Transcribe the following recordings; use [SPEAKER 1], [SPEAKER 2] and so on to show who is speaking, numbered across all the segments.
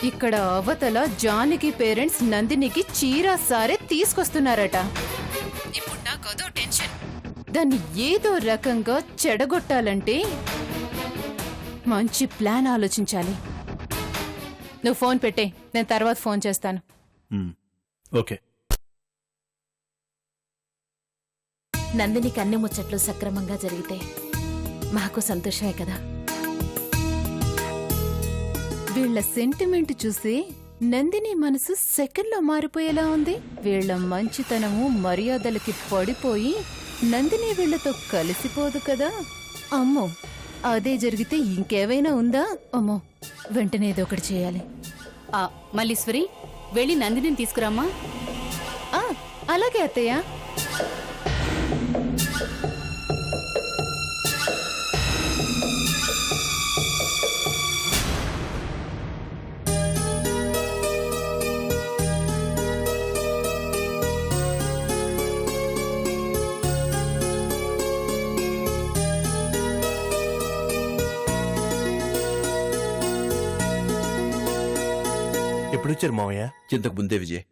[SPEAKER 1] ఇక్కడ అవతల జానకి పేరెంట్స్ నందినికి చీర సారే తీసుకొస్తున్నారట. ఇప్పుడు నాకదో టెన్షన్. దాన్ని ఏదో రకంగా చెడగొట్టాలంటే మంచి ప్లాన్ ఆలోచించాలి. నువ్వు ఫోన్ పెట్టే, నేను తర్వాత ఫోన్ చేస్తాను.
[SPEAKER 2] ఓకే.
[SPEAKER 3] నందినికి అన్ని ముచ్చట్లు సక్రమంగా జరిగితే మాకు సంతోషమే కదా.
[SPEAKER 1] వీళ్ల సెంటిమెంట్ చూసి నందిని మనసు సెకండ్లో మారిపోయేలా ఉంది. వీళ్ల మంచితనము మర్యాదలకి పడిపోయి నందిని వీళ్లతో కలిసిపోదు కదా. అమ్మో, అదే జరిగితే ఇంకేవైనా ఉందా? అమ్మో, వెంటనే ఏదో ఒకటి చేయాలి.
[SPEAKER 4] మల్లీశ్వరి, వెళ్ళి నందినిని తీసుకురామ్మా.
[SPEAKER 1] అలాగే అత్తయ్య.
[SPEAKER 2] ఎప్పుడొచ్చారు మావయ్య?
[SPEAKER 5] చింతకు ముందే విజయ్.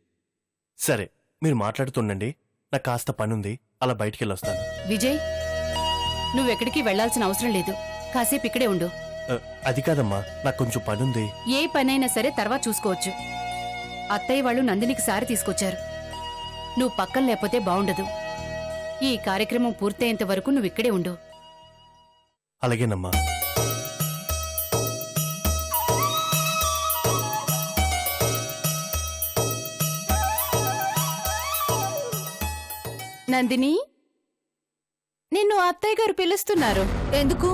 [SPEAKER 2] సరే, మీరు మాట్లాడుతుండండి, నాకు కాస్త పనుంది, అలా బయటికెళ్ళొస్తాను.
[SPEAKER 4] విజయ్, నువ్వెక్కడికి వెళ్లాల్సిన అవసరం లేదు. కాసేపు ఇక్కడే ఉండు.
[SPEAKER 2] అది కాదమ్మా, నాకు కొంచెం పనుంది.
[SPEAKER 4] ఏ పనైనా సరే తర్వాత చూసుకోవచ్చు. అత్తయ్య వాళ్ళు నందినికి సారి తీసుకొచ్చారు. నువ్వు పక్కన లేకపోతే బావుండదు. ఈ కార్యక్రమం పూర్తయ్యేంత వరకు నువ్వు ఇక్కడే ఉండు.
[SPEAKER 2] అలాగేనమ్మా.
[SPEAKER 1] నందిని, నిన్ను అత్తయ్య గారు పిలుస్తున్నారు.
[SPEAKER 3] ఎందుకు?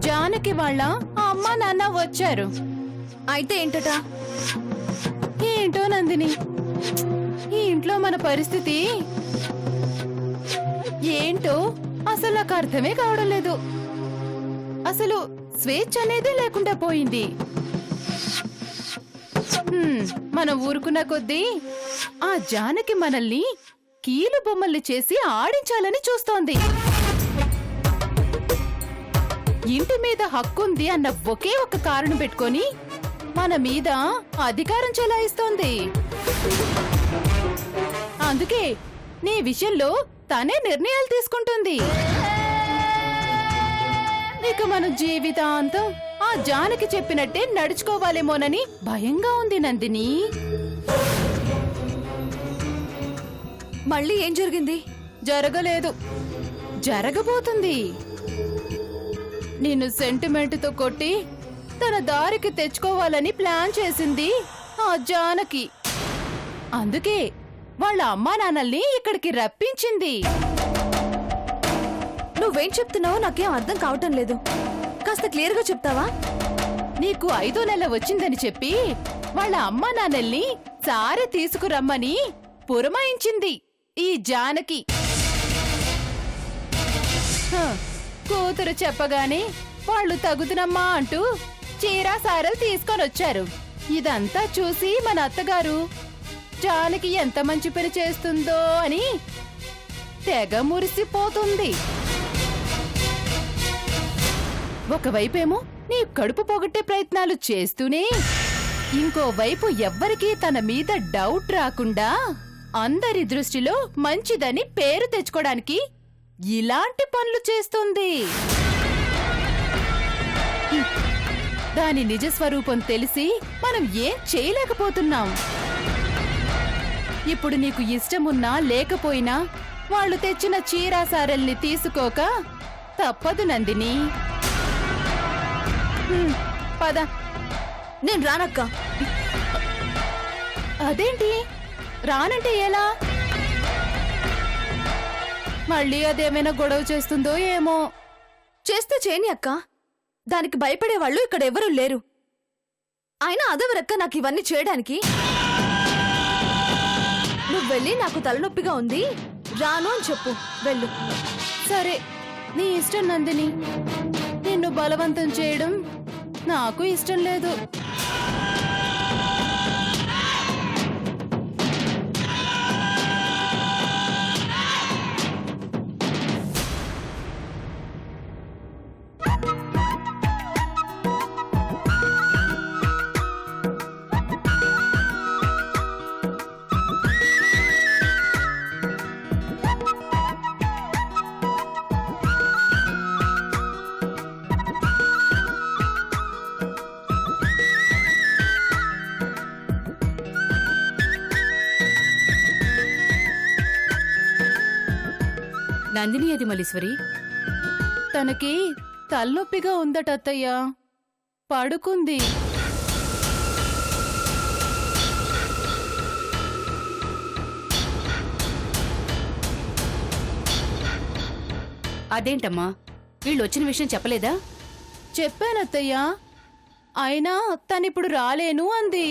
[SPEAKER 1] జానకి వాళ్ళ అమ్మా నాన్న వచ్చారు.
[SPEAKER 3] అయితే ఏంటట?
[SPEAKER 1] ఏంటో నందిని, ఈ ఇంట్లో మన పరిస్థితి ఏంటో అసలు నాకు అర్థమే కావడం లేదు. అసలు స్వేచ్ఛ అనేదే లేకుండా పోయింది. మనం ఊరుకున్న కొద్దీ ఆ జానకి మనల్ని కీలు బొమ్మల్ని చేసి ఆడించాలని చూస్తోంది. ఇంటి మీద హక్కుంది అన్న ఒకే ఒక కారణం పెట్టుకొని మన మీద అధికారం చెలాయిస్తోంది. అందుకే నీ విషయంలో తనే నిర్ణయాలు తీసుకుంటుంది. ఇక మన జీవితాంతం ఆ జానకి చెప్పినట్టే నడుచుకోవాలేమోనని భయంగా ఉంది నందిని.
[SPEAKER 3] మళ్ళీ ఏం జరిగింది?
[SPEAKER 1] జరగలేదు, జరగబోతుంది. నిన్ను సెంటిమెంట్తో కొట్టి తన దారికి తెచ్చుకోవాలని ప్లాన్ చేసింది ఆ జానకి. అందుకే వాళ్ళ అమ్మా నాన్నల్ని ఇక్కడికి రప్పించింది.
[SPEAKER 3] నువ్వేం చెప్తున్నావో నాకేం అర్థం కావటం లేదు. కాస్త క్లియర్గా చెప్తావా?
[SPEAKER 1] నీకు 5వ నెల వచ్చిందని చెప్పి వాళ్ళ అమ్మా నాన్నల్ని సారె తీసుకురమ్మని పురమాయించింది ఈ జానకి. కూతురు చెప్పగానే వాళ్ళు తగుదునమ్మా అంటూ చీరా సారలు తీసుకొనొచ్చారు. ఇదంతా చూసి మన అత్తగారు జానకి ఎంత మంచి పని చేస్తుందో అని తెగ మురిసిపోతుంది. ఒకవైపేమో నీ కడుపు పొగట్టే ప్రయత్నాలు చేస్తూనే, ఇంకోవైపు ఎవ్వరికీ తన మీద డౌట్ రాకుండా అందరి దృష్టిలో మంచిదని పేరు తెచ్చుకోవడానికి ఇలాంటి పనులు చేస్తుంది. దాని నిజస్వరూపం తెలిసి మనం ఏం చేయలేకపోతున్నాం. ఇప్పుడు నీకు ఇష్టమున్నా లేకపోయినా వాళ్ళు తెచ్చిన చీరాసారల్ని తీసుకోక తప్పదు నందిని. పద.
[SPEAKER 3] నేను రానక్క.
[SPEAKER 1] అదేంటి రానంటే ఎలా? మళ్ళీ అదేమైనా గొడవ చేస్తుందో ఏమో.
[SPEAKER 3] చేస్తే చేయని అక్క, దానికి భయపడేవాళ్ళు ఇక్కడ ఎవరూ లేరు. అయినా అదెవరక్క నాకు ఇవన్నీ చేయడానికి? నువ్వు వెళ్ళి నాకు తలనొప్పిగా ఉంది రాను అని చెప్పు. వెళ్ళు.
[SPEAKER 1] సరే, నీ ఇష్టం నందిని. నిన్ను బలవంతం చేయడం నాకు ఇష్టం లేదు.
[SPEAKER 4] నందిని అది మలీశ్వరి.
[SPEAKER 1] తనకి తలనొప్పిగా ఉందట అత్తయ్య. పడుకుంది.
[SPEAKER 4] అదేంటమ్మా, వీళ్ళొచ్చిన విషయం చెప్పలేదా?
[SPEAKER 1] చెప్పానత్తయ్య. అయినా తనిప్పుడు రాలేను అంది.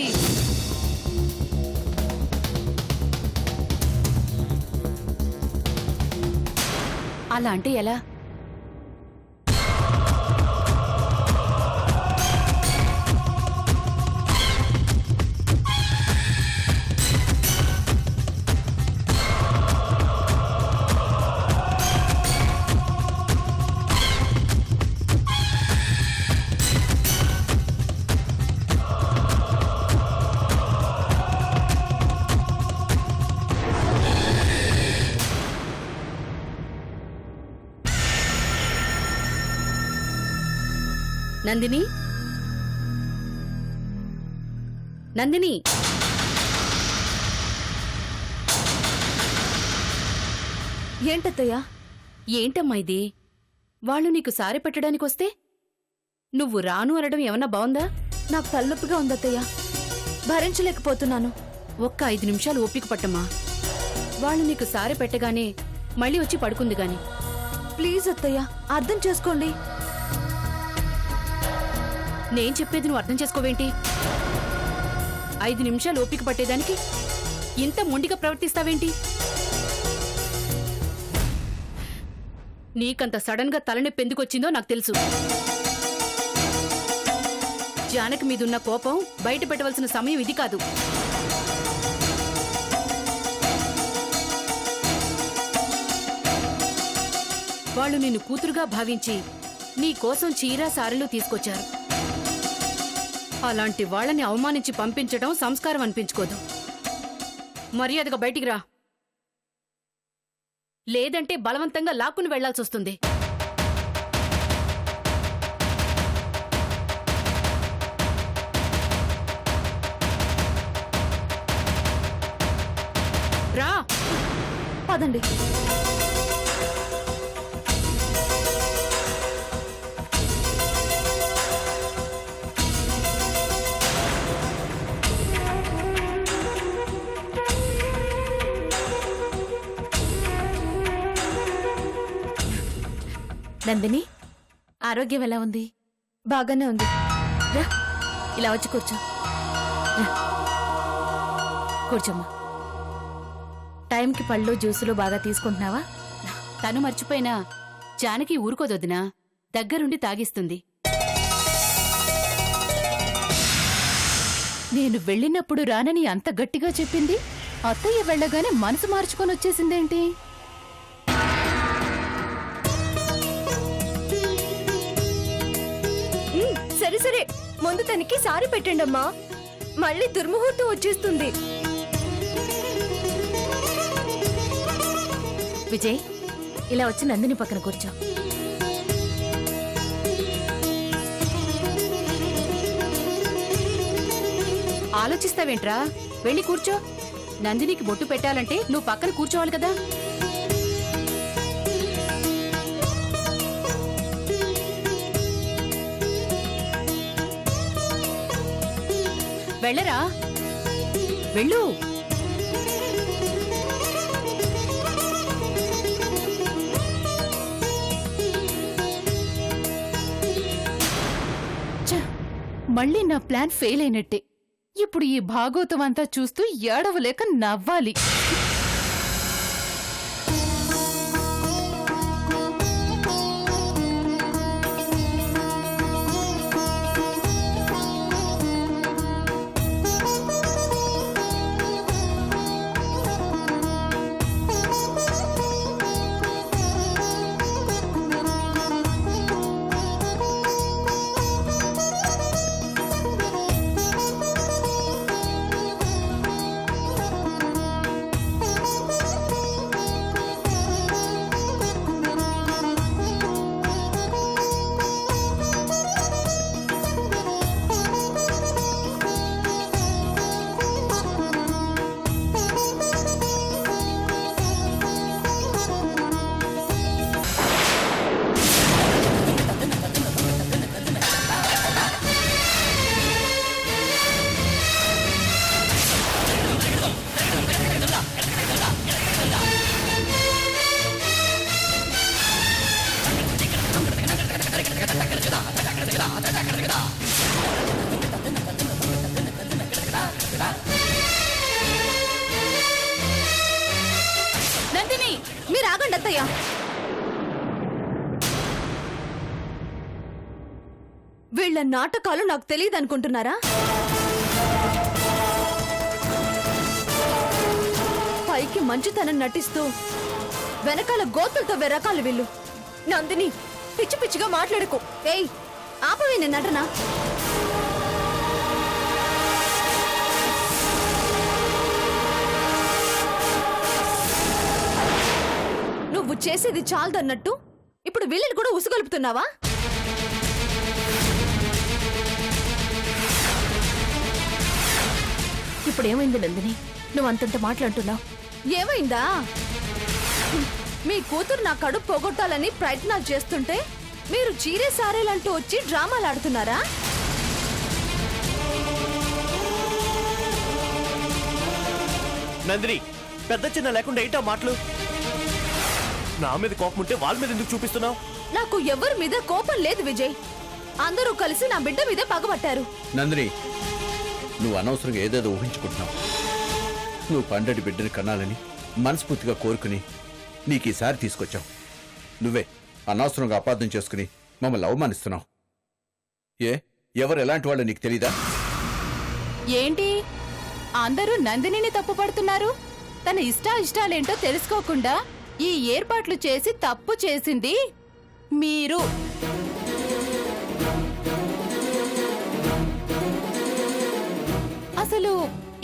[SPEAKER 4] అలా అంటే ఎలా? నందిని, నందిని,
[SPEAKER 3] ఏంటత్తయ్యా?
[SPEAKER 4] ఏంటమ్మా ఇది? వాళ్ళు నీకు సారె పెట్టడానికొస్తే నువ్వు రాను అనడం ఏమన్నా బావుందా?
[SPEAKER 3] నాకు తలనొప్పిగా ఉందత్తయ్యా, భరించలేకపోతున్నాను.
[SPEAKER 4] ఒక్క 5 నిమిషాలు ఓపిక పట్టమ్మా. వాళ్ళు నీకు సారె పెట్టగానే మళ్ళీ వచ్చి పడుకుంది గాని.
[SPEAKER 3] ప్లీజ్ అత్తయ్యా, అర్థం చేసుకోండి.
[SPEAKER 4] నేను చెప్పేది నువ్వు అర్థం చేసుకోవేంటి? 5 నిమిషాలు ఓపిక పట్టేదానికి ఇంత మొండిగా ప్రవర్తిస్తావేంటి? నీకంత సడన్ గా తలనొప్పి ఎందుకొచ్చిందో నాకు తెలుసు. జానకి మీదున్న కోపం బయట పెట్టవలసిన సమయం ఇది కాదు. వాళ్ళు నిన్ను కూతురుగా భావించి నీ కోసం చీర సారెలు తీసుకొచ్చారు. అలాంటి వాళ్ళని అవమానించి పంపించడం సంస్కారం అనిపించుకోదు. మర్యాదగా బయటికి రా, లేదంటే బలవంతంగా లాక్కుని వెళ్లాల్సొస్తుంది. రా.
[SPEAKER 3] పదండి.
[SPEAKER 1] నందిని, ఆరోగ్యం ఎలా ఉంది?
[SPEAKER 3] బాగానే ఉంది.
[SPEAKER 1] రా, ఇలా వచ్చి కూర్చో. రా. కూర్చోమ్మా. టైంకి పళ్ళు జ్యూసులు బాగా తీసుకుంటున్నావా?
[SPEAKER 4] తను మర్చిపోయినా జానకి ఊరుకోదొద్దునా, దగ్గరుండి తాగిస్తుంది.
[SPEAKER 1] నేను వెళ్ళినప్పుడు రానని అంత గట్టిగా చెప్పింది, అత్తయ్య వెళ్ళగానే మనసు మార్చుకొని వచ్చేసిందేంటి?
[SPEAKER 3] సరే సరే, ముందు తనకి సారి పెట్టండి అమ్మా, మళ్ళీ దుర్ముహూర్తం వచ్చేస్తుంది.
[SPEAKER 1] విజయ్, ఇలా వచ్చి నందిని పక్కన కూర్చో.
[SPEAKER 4] ఆలోచిస్తావేంట్రా? వెళ్ళి కూర్చో. నందినికి బొట్టు పెట్టాలంటే నువ్వు పక్కన కూర్చోవాలి కదా. వెళ్ళరా, వెళ్ళు.
[SPEAKER 1] మళ్ళీ నా ప్లాన్ ఫెయిల్ అయినట్టే. ఇప్పుడు ఈ భాగవతం అంతా చూస్తూ ఏడవలేక నవ్వాలి.
[SPEAKER 3] మీరు ఆగండి అత్తయ్య. వీళ్ళ నాటకాలు నాకు తెలియదు అనుకుంటున్నారా? పైకి మంచితనం నటిస్తూ వెనకాల గోతులతో వెరకాలు వీళ్ళు. నందిని, పిచ్చి పిచ్చిగా మాట్లాడుకో. ఏయ్, ఆపవే నీ నటన. నువ్వు చేసేది చాలదన్నట్టు ఇప్పుడు వీళ్ళని కూడా ఉసుగొలుపుతున్నావా?
[SPEAKER 1] ఇప్పుడేమైంది నందిని? నువ్వు అంతంత మాట్లాడుతున్నావు.
[SPEAKER 3] ఏమైందా? మీ కూతురు నా కడుపు పోగొట్టాలని ప్రయత్నాలు చేస్తుంటే మీరు చీరే సారేలంటూ వచ్చి డ్రామాలు ఆడుతున్నారా?
[SPEAKER 2] నందిని, పెద్ద చిన్న లేకుండా ఏంటా మాటలు? నా మీద కోపం ఉంటే వాళ్ళ మీద ఎందుకు చూపిస్తున్నావు?
[SPEAKER 3] నాకు ఎవరి మీద కోపం లేదు విజయ్. అందరూ కలిసి నా బిడ్డ మీద పగబట్టారు.
[SPEAKER 5] నందిని, నువ్వు అనవసరంగా ఏదేదో ఊహించుకుంటున్నావు. నువ్వు పండటి బిడ్డని కనాలని మనస్ఫూర్తిగా కోరుకుని నీకు ఈసారి తీసుకొచ్చావు. నువ్వే అనవసరంగా అపార్థం చేసుకుని మమ్మల్ని అవమానిస్తున్నావు. ఎవరు ఎలాంటి వాళ్ళు నీకు తెలీదా?
[SPEAKER 1] ఏంటి అందరూ నందినిని తప్పు పడుతున్నారు? తన ఇష్టాలేంటో తెలుసుకోకుండా ఈ ఏర్పాట్లు చేసి తప్పు చేసింది మీరు. అసలు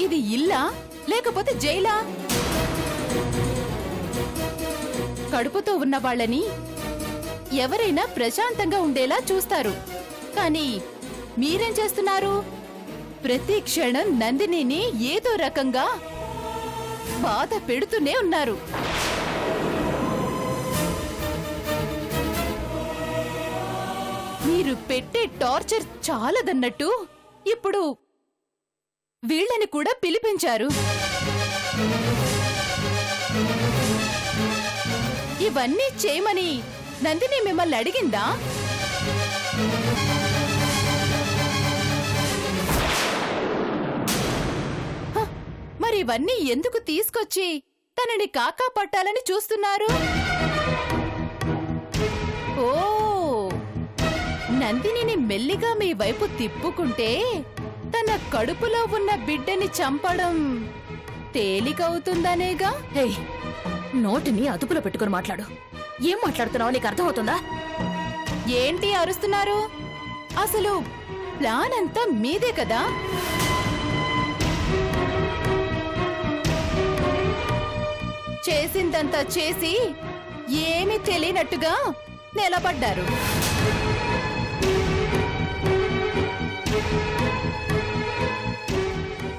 [SPEAKER 1] ఇది ఇల్లా లేకపోతే జైలా? కడుపుతో ఉన్న వాళ్ళని ఎవరైనా ప్రశాంతంగా ఉండేలా చూస్తారు, కానీ మీరేం చేస్తున్నారు? ప్రతి క్షణం నందినిని ఏదో రకంగా బాధ పెడుతూనే ఉన్నారు. మీరు పెట్టే టార్చర్ చాలదన్నట్టు ఇప్పుడు వీళ్ళని కూడా పిలిపించారు. ఇవన్నీ చేయమని నందిని మిమ్మల్ని అడిగిందా? మరి ఇవన్నీ ఎందుకు తీసుకొచ్చి తనని కాకా పట్టాలని చూస్తున్నారు? ఓ, నందినిని మెల్లిగా మీ వైపు తిప్పుకుంటే తన కడుపులో ఉన్న బిడ్డని చంపడం తేలికవుతుందనేగా?
[SPEAKER 6] నోటిని అదుపులో పెట్టుకుని మాట్లాడు. ఏం మాట్లాడుతున్నావో నీకు అర్థమవుతుందా?
[SPEAKER 1] ఏంటి అరుస్తున్నారు? అసలు ప్లాన్ అంతా మీదే కదా? చేసిందంతా చేసి ఏమీ తెలియనట్టుగా నిలబడ్డారు.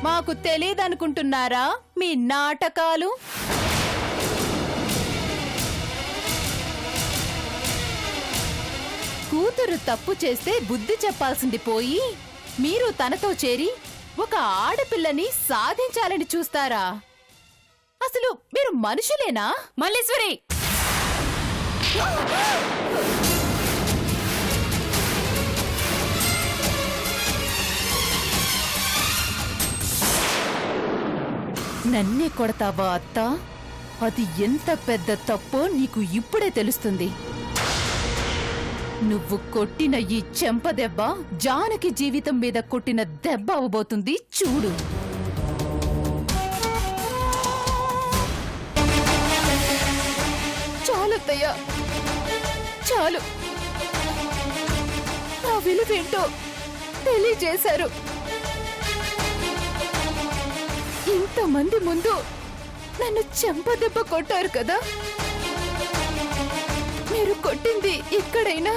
[SPEAKER 1] మాకు తెలీదనుకుంటున్నారా మీ నాటకాలు? కూతురు తప్పు చేస్తే బుద్ధి చెప్పాల్సింది పోయి మీరు తనతో చేరి ఒక ఆడపిల్లని సాధించాలని చూస్తారా? అసలు మీరు మనుషులేనా?
[SPEAKER 4] మల్లీశ్వరి,
[SPEAKER 1] నన్నే కొడతావా అత్త? అది ఎంత పెద్ద తప్పో నీకు ఇప్పుడే తెలుస్తుంది. నువ్వు కొట్టిన ఈ చెంపదెబ్బ జానకి జీవితం మీద కొట్టిన దెబ్బ అవబోతుంది, చూడు. చాలత్తయ్య, చాలు. నా విలువేంటో తెలియజేశారు. ఇంతమంది ముందు నన్ను చెంపదెబ్బ కొట్టారు కదా. మీరు కొట్టింది ఇక్కడైనా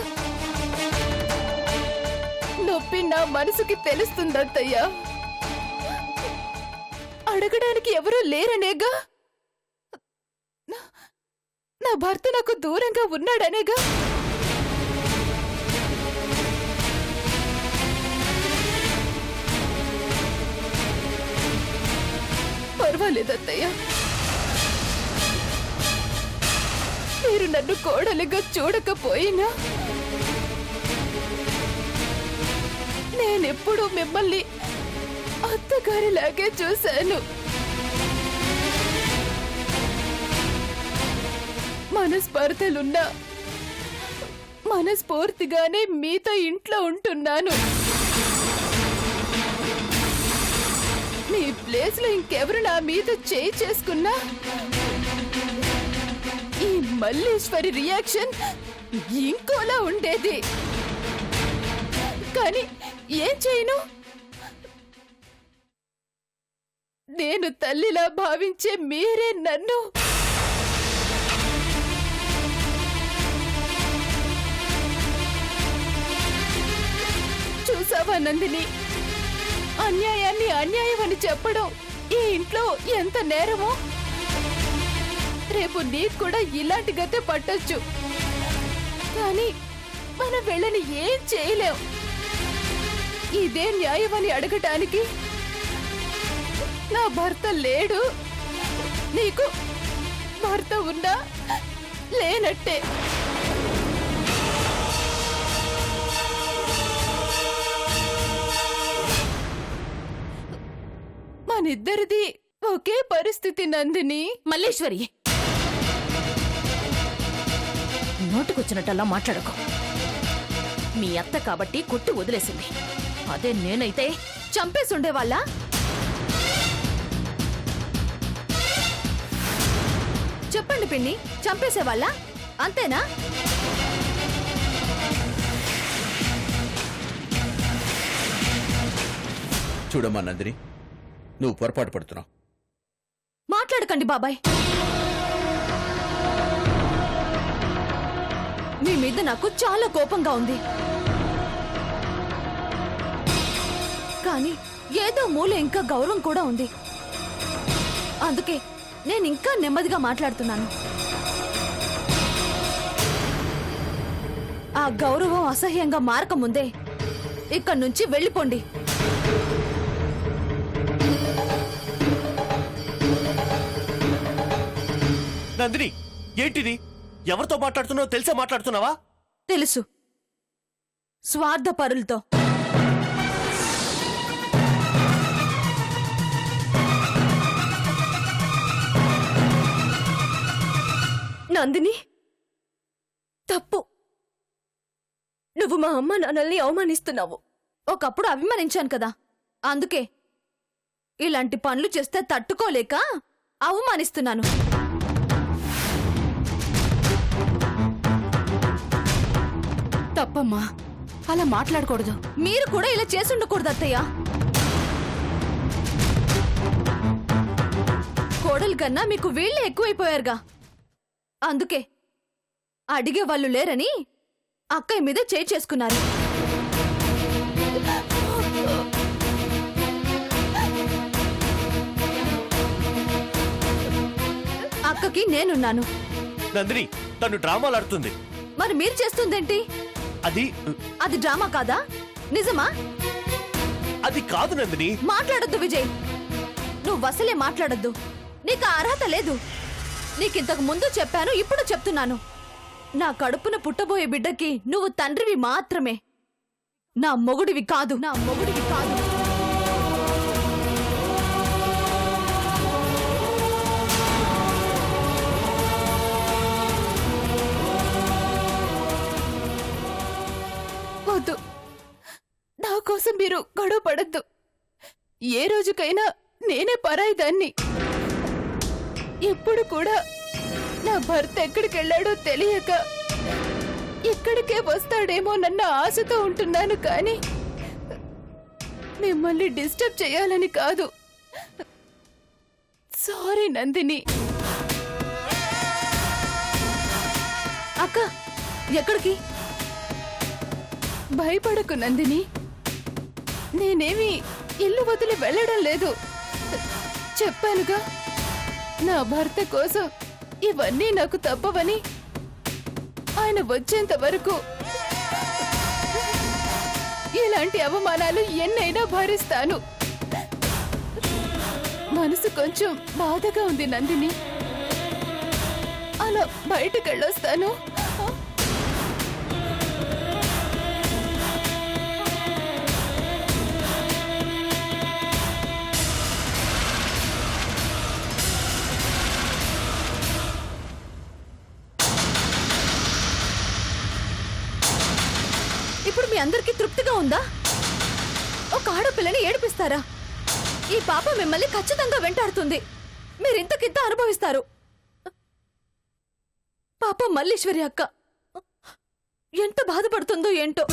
[SPEAKER 1] నొప్పి నా మనసుకి తెలుస్తుందత్తయ్యా. అడగడానికి ఎవరూ లేరనేగా? నా భర్త నాకు దూరంగా ఉన్నాడనేగా? పర్వాలేదత్తయ్య, మీరు నన్ను కోడలిగా చూడకపోయినా నేనెప్పుడూ మిమ్మల్ని అత్తగారిలాగే చూశాను. మనస్పర్ధలున్నా మనస్ఫూర్తిగానే మీతో ఇంట్లో ఉంటున్నాను. మీ ప్లేస్ లో ఇంకెవరు నా మీద చేయి చేసుకున్నా ఈ మల్లీశ్వరి రియాక్షన్ ఇంకోలా ఉండేది. కానీ ఏం చేయను? నేను తల్లిలా భావించే మీరే నన్ను చూసావా నందిని? అన్యాయాన్ని అన్యాయమని చెప్పడం ఈ ఇంట్లో ఎంత నేరమో. రేపు నీకు కూడా ఇలాంటి గతే పట్టొచ్చు. కానీ మనం వెళ్ళని ఏం చేయలేం. ఇదే న్యాయమని అడగటానికి నా భర్త లేడు. నీకు భర్త ఉన్నా లేనట్టే. మనిద్దరిది ఒకే పరిస్థితి నందిని.
[SPEAKER 6] మల్లేశ్వరి, నోటుకొచ్చినట్టల్లా మాట్లాడకు. మీ అత్త కాబట్టి కొట్టి వదిలేసింది. అదే నేనైతే
[SPEAKER 3] చంపేసి ఉండేవాళ్ళ? చెప్పండి పిన్ని, చంపేసేవాళ్ళ? అంతేనా?
[SPEAKER 5] చూడమ్మా నందిని, నువ్వు పొరపాటు పడుతున్నావు.
[SPEAKER 3] మాట్లాడకండి బాబాయ్. మీ మీద నాకు చాలా కోపంగా ఉంది. కానీ ఏదో మూల ఇంకా గౌరవం కూడా ఉంది. అందుకే నేను ఇంకా నెమ్మదిగా మాట్లాడుతున్నాను. ఆ గౌరవం అసహ్యంగా మారకముందే ఇక్కడి నుంచి వెళ్ళిపోండి.
[SPEAKER 2] నందిని, ఏంటిది? ఎవరితో మాట్లాడుతున్నావో తెలిసే మాట్లాడుతున్నావా?
[SPEAKER 3] తెలుసు, స్వార్థపరులతో. నందిని, తప్పు. నువ్వు మా అమ్మ నాన్నల్ని అవమానిస్తున్నావు. ఒకప్పుడు అభిమానించాను కదా, అందుకే ఇలాంటి పనులు చేస్తే తట్టుకోలేక అవమానిస్తున్నాను.
[SPEAKER 4] తప్పమ్మా, అలా మాట్లాడకూడదు.
[SPEAKER 3] మీరు కూడా ఇలా చేసుండకూడదు అత్తయ్య. కోడలు కన్నా మీకు వీళ్ళే ఎక్కువైపోయారుగా. అందుకే అడిగే వాళ్ళు లేరని అక్కయ్య మీద చేయి చేసుకున్నారు. అక్కకి నేనున్నాను.
[SPEAKER 2] నందిని, తను డ్రామాలు ఆడుతుంది.
[SPEAKER 3] మరి మీరు చేస్తుందేంటి? అది డ్రామా కాదా? నిజమా?
[SPEAKER 2] అది కాదు నందిని.
[SPEAKER 3] మాట్లాడొద్దు విజయ్, నువ్వు అసలే మాట్లాడొద్దు. నీకు ఆ అర్హత లేదు. నీకింతకు ముందు చెప్పాను, ఇప్పుడు చెప్తున్నాను. నా కడుపున పుట్టబోయే బిడ్డకి నువ్వు తండ్రివి మాత్రమే, నా మొగుడివి కాదు. నా మొగుడివి కాదు.
[SPEAKER 1] వద్దు, నా కోసం మీరు గొడవ పడద్దు. ఏ రోజుకైనా నేనే పరాయిదాన్ని. ఎప్పుడు కూడా నా భర్త ఎక్కడికెళ్ళాడో తెలియక ఇక్కడికే వస్తాడేమోనన్న ఆశతో ఉంటున్నాను. కానీ మిమ్మల్ని డిస్టర్బ్ చేయాలని కాదు. సారీ నందిని.
[SPEAKER 3] అక్క, ఎక్కడికి?
[SPEAKER 1] భయపడకు నందిని, నేనేమి ఇల్లు వదిలి వెళ్ళడం లేదు. చెప్పానుగా, నా భర్త కోసం ఇవన్నీ నాకు తప్పవని. ఆయన వచ్చేంత వరకు ఇలాంటి అవమానాలు ఎన్నైనా భరిస్తాను. మనసు కొంచెం బాధగా ఉంది నందిని. అలా బయటకెళ్ళొస్తాను.
[SPEAKER 3] అందరికీ తృప్తిగా ఉందా? ఒక ఆడపిల్లని ఏడిపిస్తారా? ఈ పాప మిమ్మల్ని ఖచ్చితంగా వెంటాడుతుంది. మీరింతకింత అనుభవిస్తారు. పాప మల్లీశ్వరి అక్క ఎంత బాధపడుతుందో ఏంటో.